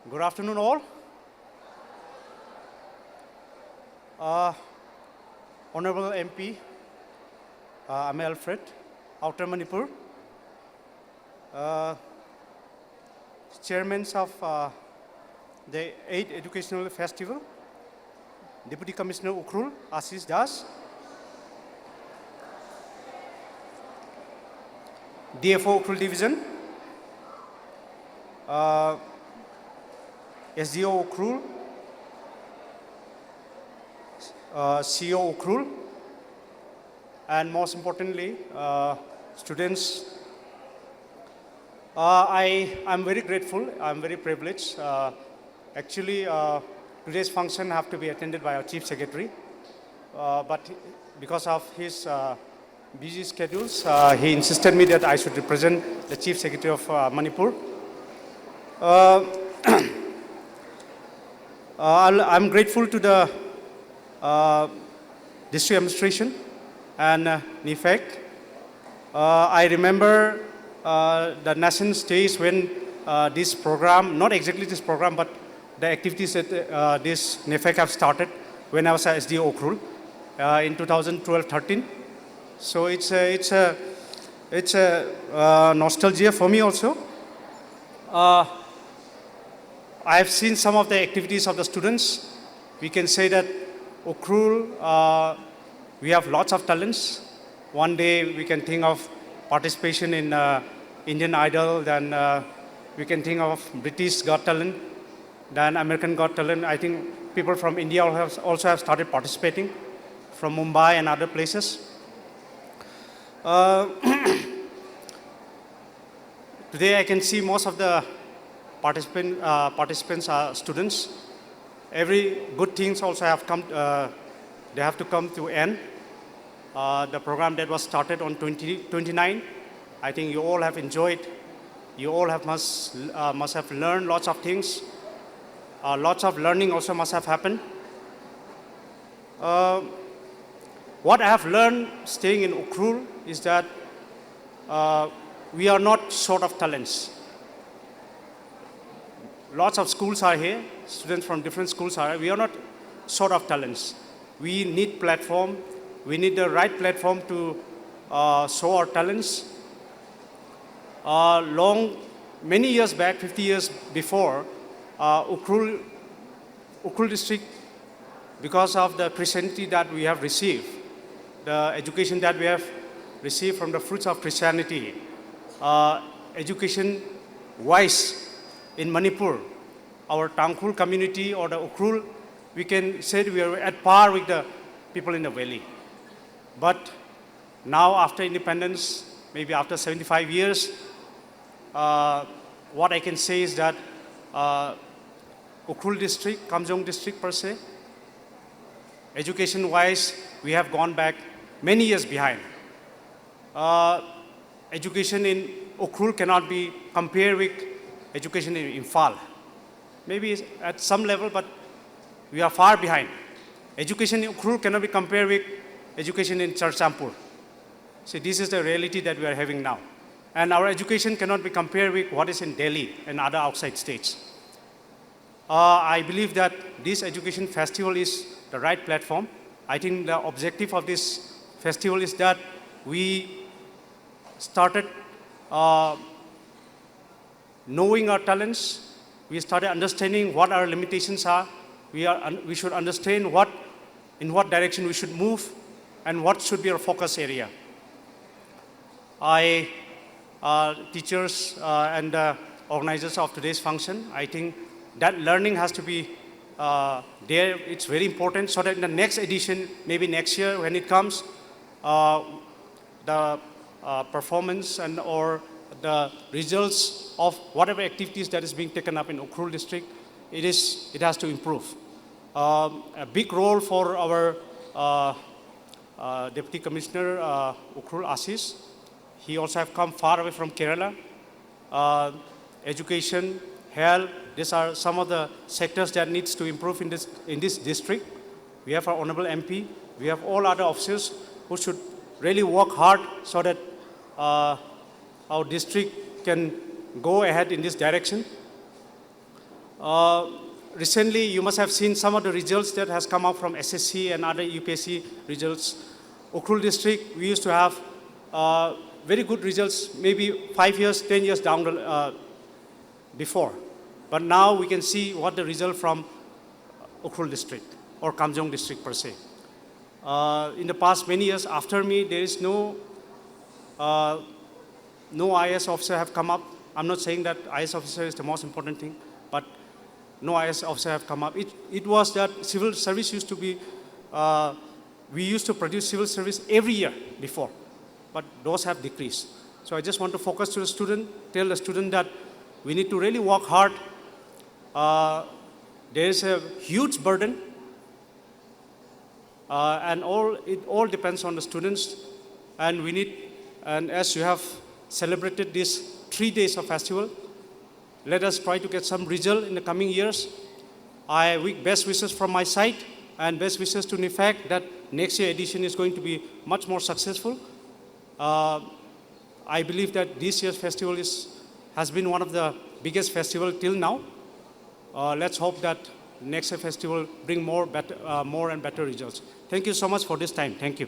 Good afternoon, all. Honorable MP, Amei Alfred, Outer Manipur, chairmen of the 8th Educational Festival, Deputy Commissioner Ukhrul, Ashish Das, DFO Ukhrul Division, SDO Ukhrul, CEO Ukhrul, and most importantly, students. I'm very grateful, I'm very privileged. Actually, today's function have to be attended by our Chief Secretary, but because of his busy schedules, he insisted me that I should represent the Chief Secretary of Manipur. I'm grateful to the district administration and NIFAC. I remember the nascent days when this program, not exactly this program, but the activities that this NIFAC have started when I was at SDO Ukhrul in 2012-13. So it's a nostalgia for me also. I have seen some of the activities of the students. We can say that Ukhrul, we have lots of talents. One day we can think of participation in Indian Idol, then we can think of British Got Talent, then American Got Talent. I think people from India also have started participating, from Mumbai and other places. Today I can see most of the participants are students. Every good things also have come, they have to come to end. The program that was started on 29, I think you all have enjoyed. You all have must have learned lots of things. Lots of learning also must have happened. What I have learned staying in Ukhrul is that we are not short of talents. Lots of schools are here, students from different schools are here. We are not short of talents. We need platform. We need the right platform to show our talents. Many years back, 50 years before, Ukhrul district, because of the Christianity that we have received, the education that we have received from the fruits of Christianity, education-wise, in Manipur, our Tangkhul community or the Ukhrul, we can say we are at par with the people in the valley. But now after independence, maybe after 75 years, what I can say is that Ukhrul district, Kamjong district per se, education-wise, we have gone back many years behind. Education in Ukhrul cannot be compared with education in Imphal. Maybe at some level, but we are far behind. Education in Ukhrul cannot be compared with education in Charchampur. So this is the reality that we are having now. And our education cannot be compared with what is in Delhi and other outside states. I believe that this education festival is the right platform. I think the objective of this festival is that we started knowing our talents, we started understanding what our limitations are. We should understand in what direction we should move and what should be our focus area. Teachers and organizers of today's function, I think that learning has to be there. It's very important so that in the next edition, maybe next year when it comes, the performance and or the results of whatever activities that is being taken up in Ukhrul district, it has to improve. A big role for our Deputy Commissioner Ukhrul Ashish. He also have come far away from Kerala. Education, health, these are some of the sectors that needs to improve in this district. We have our Honorable MP. We have all other officers who should really work hard so that our district can go ahead in this direction. Recently, you must have seen some of the results that has come out from SSC and other UPSC results. Ukhrul district, we used to have very good results, maybe 5 years, 10 years down before. But now we can see what the result from Ukhrul district or Kamjong district per se. In the past many years after me, there is no IAS officer have come up. I'm not saying that IAS officer is the most important thing, but no IAS officer have come up. It was that civil service used to be, we used to produce civil service every year before, but those have decreased. So I just want to focus to the student, tell the student that we need to really work hard. There is a huge burden, and it all depends on the students. And we need, and as you have celebrated these 3 days of festival, let us try to get some result in the coming years. Best wishes from my side, and best wishes to NIFAC that next year edition is going to be much more successful. I believe that this year's festival has been one of the biggest festival till now. Let's hope that next year festival bring more and better results. Thank you so much for this time. Thank you.